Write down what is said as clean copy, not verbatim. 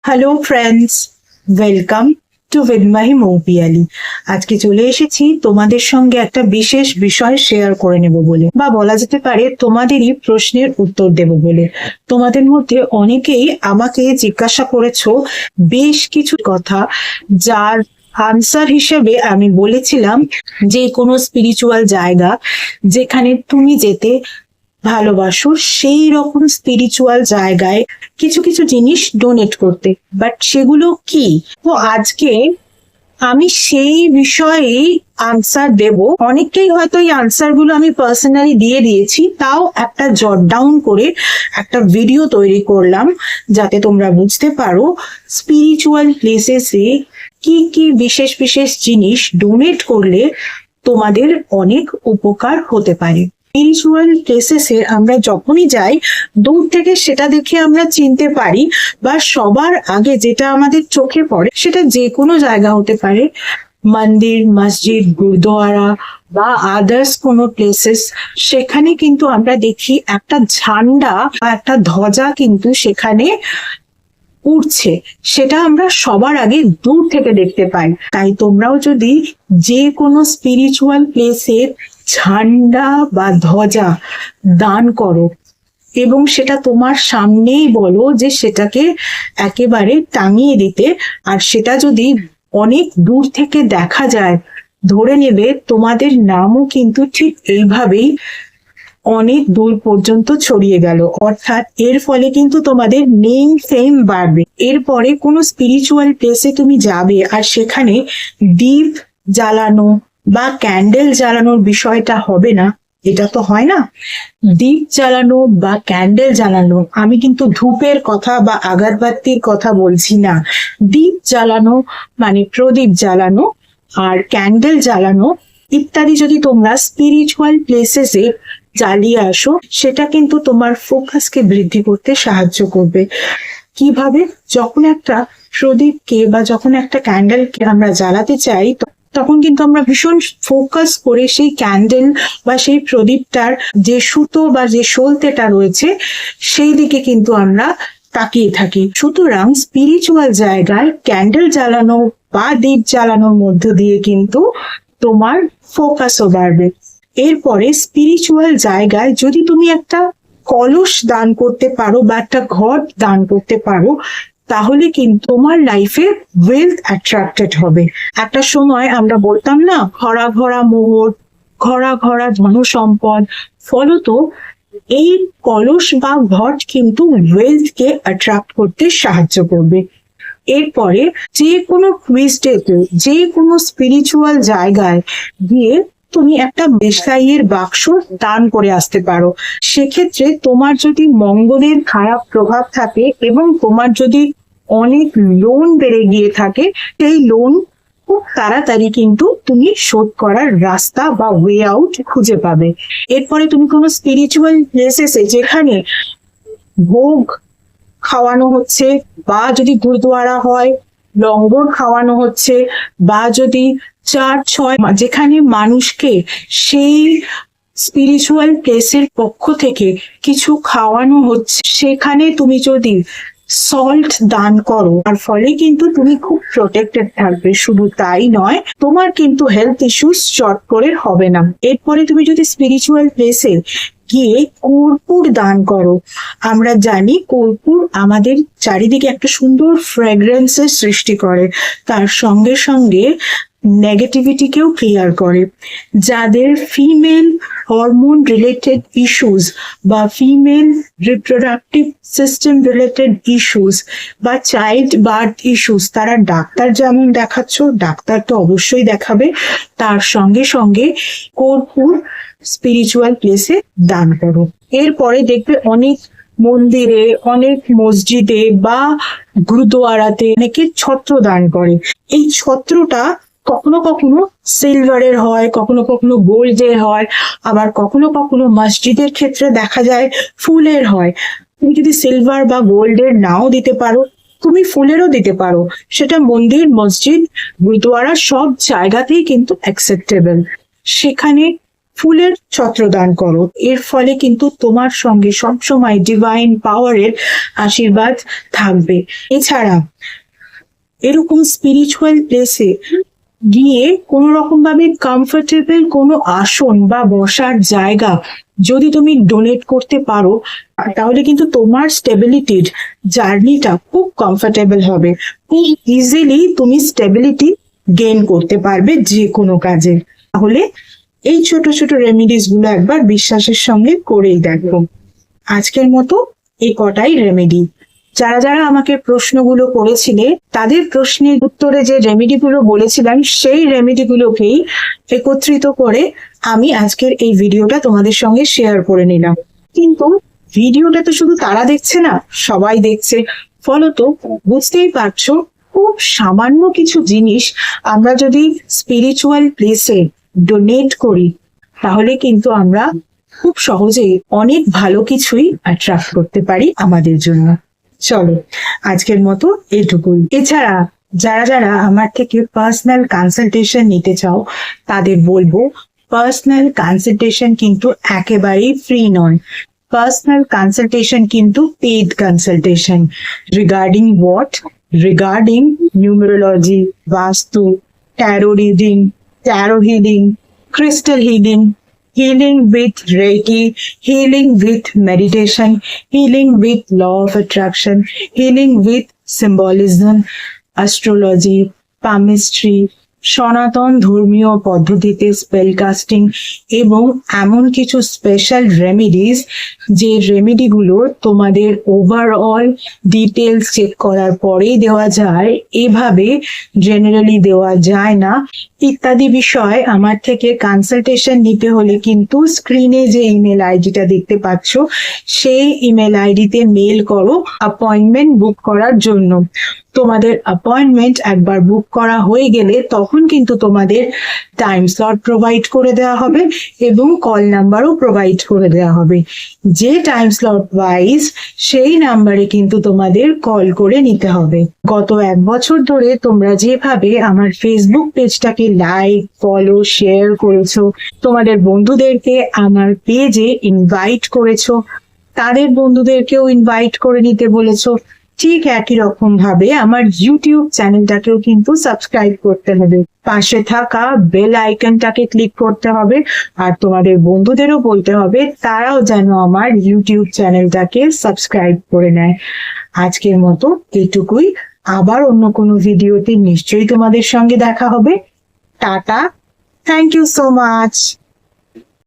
Hello friends, welcome to with Moupiyali. আজকে চলে এসেছি তোমাদের সঙ্গে একটা বিশেষ বিষয় শেয়ার করে নেব বলে, বা বলা যেতে পারে তোমাদেরই প্রশ্নের উত্তর দেব বলে। তোমাদের মধ্যে অনেকেই আমাকে জিজ্ঞাসা করেছো বেশ কিছু কথা, যার আনসার হিসেবে আমি বলেছিলাম যে কোনো স্পিরিচুয়াল জায়গা যেখানে তুমি যেতে ভালোবাসো সেই রকম স্পিরিচুয়াল জায়গায় কিছু কিছু জিনিস ডোনেট করতে। বাট সেগুলো কি? তো আজকে আমি সেই বিষয়েই আনসার দেব। অনেককেই হয়তো এই আনসার গুলো আমি পার্সোনালি দিয়ে দিয়েছি, তাও একটা জট ডাউন করে একটা ভিডিও তৈরি করলাম যাতে তোমরা বুঝতে পারো স্পিরিচুয়াল প্লেসেসে কি কি বিশেষ বিশেষ জিনিস ডোনেট করলে তোমাদের অনেক উপকার হতে পারে। স্পিরিচুয়াল প্লেসেসে আমরা যখনই যাই, দূর থেকে সেটা দেখে আমরা চিনতে পারি, বা সবার আগে যেটা আমাদের চোখে পড়ে সেটা যে কোনো জায়গা হতে পারে, মন্দির, মসজিদ, গুরুদ্বারা বা আদার্স কোনো প্লেসেস। সেখানে কিন্তু আমরা দেখি একটা ঝান্ডা বা একটা ধ্বজা কিন্তু সেখানে উঠছে, সেটা আমরা সবার আগে দূর থেকে দেখতে পাই। তাই তোমরাও যদি যে কোনো স্পিরিচুয়াল প্লেসের ঝান্ডা বা ধ্বজা দান করো এবং সেটা তোমার সামনেই বলো যে সেটাকে একেবারে টাঙিয়ে দিতে, আর সেটা যদি অনেক দূর থেকে দেখা যায়, ধরে নেবে তোমাদের নামও কিন্তু ঠিক এইভাবেই অনেক দূর পর্যন্ত ছড়িয়ে গেল। অর্থাৎ এর ফলে কিন্তু তোমাদের নেম ফেম বাড়বে। এরপরে কোনো স্পিরিচুয়াল প্লেসে তুমি যাবে আর সেখানে দীপ জ্বালানো বা ক্যান্ডেল জ্বালানোর বিষয়টা হবে না, এটা তো হয় না। দীপ জ্বালানো বা ক্যান্ডেল জ্বালানো, আমি কিন্তু ধূপের কথা বা আগরবাতির কথা বলছি না। দীপ জ্বালানো মানে প্রদীপ জ্বালানো আর ক্যান্ডেল জ্বালানো ইত্যাদি যদি তোমরা স্পিরিচুয়াল প্লেসেসে জ্বালিয়ে আসো, সেটা কিন্তু তোমার ফোকাসকে বৃদ্ধি করতে সাহায্য করবে। কিভাবে? যখন একটা প্রদীপকে বা যখন একটা ক্যান্ডেলকে আমরা জ্বালাতে চাই, তখন কিন্তু আমরা ভীষণ ফোকাস করে সেই ক্যান্ডেল বা সেই প্রদীপটার যে সুতো বা যে সলতেটা রয়েছে সেই দিকে কিন্তু আমরা তাকিয়ে থাকি। সুতরাং স্পিরিচুয়াল জায়গায় ক্যান্ডেল জ্বালানো বা দীপ জ্বালানোর মধ্য দিয়ে কিন্তু তোমার ফোকাসও বাড়বে। এরপরে স্পিরিচুয়াল জায়গায় যদি তুমি একটা কলস দান করতে পারো বা একটা ঘট দান করতে পারো, তাহলে কিন্তু তোমার লাইফে ওয়েলথ অ্যাট্রাক্টেড হবে। একটা সময় আমরা বলতাম না, ঘরা ঘরা মোহর, ঘরা ঘরা ধনসম্পদ। ফলত এই কলস বা ঘট কিন্তু ওয়েলথকে অ্যাট্রাক্ট করতে সাহায্য করবে। এরপরে যে কোনো কুইজডেতে, যে কোনো স্পিরিচুয়াল জায়গায় গিয়ে তুমি একটা দেশলাইয়ের বাক্স দান করে আসতে পারো। সেক্ষেত্রে তোমার যদি মঙ্গলের খারাপ প্রভাব থাকে এবং তোমার যদি অনেক লোন বেড়ে গিয়ে থাকে, সেই লোন খুব তাড়াতাড়ি কিন্তু তুমি শোধ করার রাস্তা বা ওয়ে আউট খুঁজে পাবে। এরপরে তুমি কোনো স্পিরিচুয়াল প্লেসেসে যেখানে ভোগ খাওয়ানো হচ্ছে, বা যদি গুরুদ্বারা হয় লঙ্গর খাওয়ানো হচ্ছে, বা যদি চার্চ হয় যেখানে মানুষকে সেই স্পিরিচুয়াল প্লেসের পক্ষ থেকে কিছু খাওয়ানো হচ্ছে, সেখানে তুমি যদি সল্ট দান করো, আর ফলে কিন্তু তুমি খুব প্রোটেক্টেড থাকবে। শুধু তাই নয়, তোমার কিন্তু হেলথ ইস্যুস চট করে হবে না। এরপরে তুমি যদি স্পিরিচুয়াল প্লেসে গিয়ে কর্পূর দান করো, আমরা জানি কর্পূর আমাদের চারিদিকে একটা সুন্দর ফ্র্যাগ্রেন্সের সৃষ্টি করে, তার সঙ্গে সঙ্গে নেগেটিভিটিকেও ক্লিয়ার করে। যাদের ফিমেল হরমোন রিলেটেড ইস্যুস বা female reproductive system related issues বা চাইল্ড বার্থ ইস্যুস, তারা ডাক্তার যেমন দেখাচ্ছ, ডাক্তার তো অবশ্যই দেখাবে, তার সঙ্গে সঙ্গে কর্পূর স্পিরিচুয়াল প্লেসে দান করো। এরপরে দেখবে অনেক মন্দিরে, অনেক মসজিদে বা গুরুদ্বারাতে অনেকে ছত্র দান করে। এই ছত্রটা কখনো কখনো সিলভারের হয়, কখনো কখনো গোল্ডের হয়, আবার কখনো কখনো মসজিদের ক্ষেত্রে দেখা যায় ফুলের হয়। তুমি যদি সিলভার বা গোল্ডের নাও দিতে পারো, তুমি ফুলেরও দিতে পারো, সেটা মন্দির, মসজিদ, গুরুদ্বারা সব জায়গাতেই কিন্তু অ্যাকসেপ্টেবল। সেখানে ফুলের ছত্রদান করো। এর ফলে কিন্তু তোমার সঙ্গে সবসময় ডিভাইন পাওয়ারের আশীর্বাদ থাকবে। এছাড়া এরকম স্পিরিচুয়াল প্লেসে গিয়ে কোন রকম ভাবে কমফোর্টেবল কোনো আসন বা বসার জায়গা যদি তুমি ডোনেট করতে পারো, তাহলে কিন্তু তোমার স্টেবিলিটির জার্নিটা খুব কমফোর্টেবল হবে। খুব ইজিলি তুমি স্টেবিলিটি গেইন করতে পারবে যে কোনো কাজে। তাহলে এই ছোট ছোট রেমিডিস গুলো একবার বিশ্বাসের সঙ্গে করেই দেখো। আজকের মতো এই কটাই রেমেডি। যারা যারা আমাকে প্রশ্নগুলো করেছিলে তাদের প্রশ্নের উত্তরে যে রেমেডিগুলো বলেছিলাম সেই রেমেডিগুলোকেই একত্রিত করে আমি আজকের এই ভিডিওটা তোমাদের সঙ্গে শেয়ার করে নিলাম। কিন্তু ভিডিওটা তো শুধু তারা দেখছে না, সবাই দেখছে। ফলত বুঝতেই পারছো, খুব সামান্য কিছু জিনিস আমরা যদি স্পিরিচুয়াল প্লেসে ডোনেট করি তাহলে কিন্তু আমরা খুব সহজেই অনেক ভালো কিছুই অ্যাট্রাক্ট করতে পারি আমাদের জন্য। চলো আজকের মতো এটুকুই। এছাড়া যারা যারা আমার থেকে পার্সোনাল কনসালটেশন নিতে চাও তাদের বলবো, পার্সোনাল কনসালটেশন কিন্তু একেবারেই ফ্রি নয়। পার্সোনাল কনসালটেশন কিন্তু paid consultation. Regarding what? Regarding numerology, vastu, tarot reading, tarot healing, crystal healing, healing with Reiki, healing with meditation, healing with law of attraction, healing with symbolism, astrology, palmistry, সনাতন ধর্মীয় পদ্ধতিতে spell casting এবং এমন কিছু special remedies যে রেমেডিগুলো তোমাদের overall details check করার পরেই দেওয়া যায়, এভাবে জেনারেলি দেওয়া যায় না ইত্যাদি বিষয় আমার থেকে কনসালটেশন নিতে হলে কিন্তু স্ক্রিনে যে ইমেল আইডিটা দেখতে পাচ্ছ সেই ইমেল আইডিতে মেল করো অ্যাপয়েন্টমেন্ট বুক করার জন্য। তোমাদের অ্যাপয়েন্টমেন্ট একবার বুক করা হয়ে গেলে তখন কিন্তু তোমাদের টাইম স্লট প্রোভাইড করে দেওয়া হবে এবং কল নাম্বারও প্রোভাইড করে দেওয়া হবে। যে টাইম স্লট ওয়াইজ সেই নাম্বারে কিন্তু তোমাদের কল করে নিতে হবে। গত 1 বছর ধরে তোমরা যেভাবে আমার ফেসবুক পেজটাকে লাইক, ফলো, শেয়ার করেছো, তোমাদের বন্ধুদেরকে আমার পেজে ইনভাইট করেছো, তাদের বন্ধুদেরকেও ইনভাইট করে নিতে বলেছো, ঠিক একই রকম ভাবে আমার ইউটিউব চ্যানেলটাকেও কিন্তু সাবস্ক্রাইব করতে হবে। পাশে থাকা বেল আইকনটাকে ক্লিক করতে হবে আর তোমাদের বন্ধুদেরও বলতে হবে তারাও যেন আমার ইউটিউব চ্যানেলটাকে সাবস্ক্রাইব করে নেয়। আজকের মতো এইটুকুই। আবার অন্য কোনো ভিডিওতে নিশ্চয়ই তোমাদের সঙ্গে দেখা হবে। Tata, thank you so much.